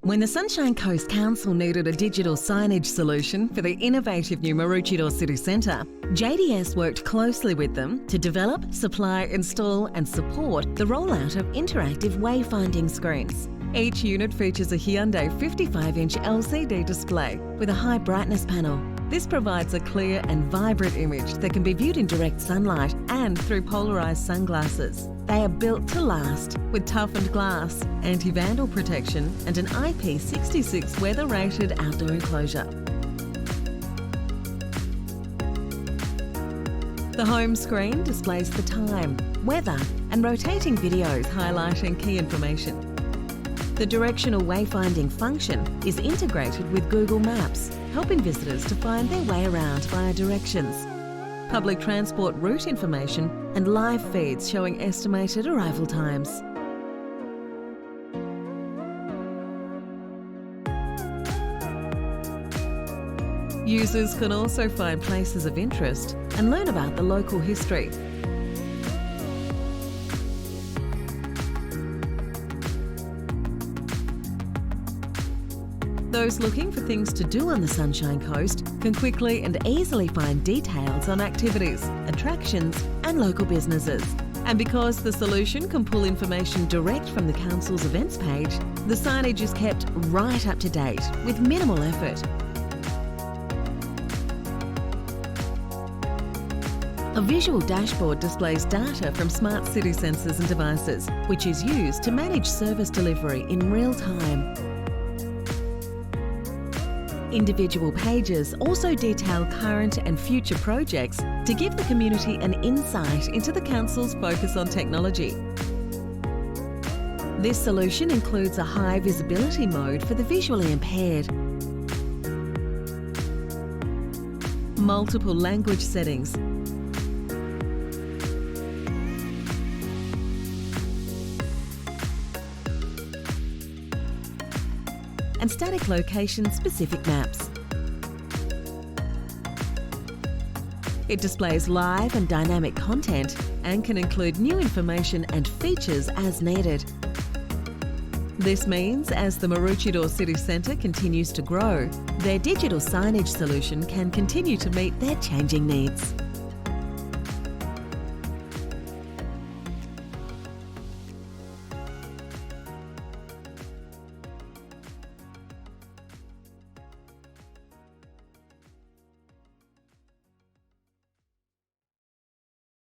When the Sunshine Coast Council needed a digital signage solution for the innovative new Maroochydore City Centre, JDS worked closely with them to develop, supply, install and support the rollout of interactive wayfinding screens. Each unit features a Hyundai 55-inch LCD display with a high brightness panel. This provides a clear and vibrant image that can be viewed in direct sunlight and through polarised sunglasses. They are built to last with toughened glass, anti-vandal protection and an IP66 weather-rated outdoor enclosure. The home screen displays the time, weather and rotating videos highlighting key information. The directional wayfinding function is integrated with Google Maps, helping visitors to find their way around via directions, public transport route information and live feeds showing estimated arrival times. Users can also find places of interest and learn about the local history. Those looking for things to do on the Sunshine Coast can quickly and easily find details on activities, attractions and local businesses. And because the solution can pull information direct from the Council's events page, the signage is kept right up to date with minimal effort. A visual dashboard displays data from smart city sensors and devices, which is used to manage service delivery in real time. Individual pages also detail current and future projects to give the community an insight into the Council's focus on technology. This solution includes a high visibility mode for the visually impaired, multiple language settings, and static location-specific maps. It displays live and dynamic content and can include new information and features as needed. This means as the Maroochydore City Centre continues to grow, their digital signage solution can continue to meet their changing needs.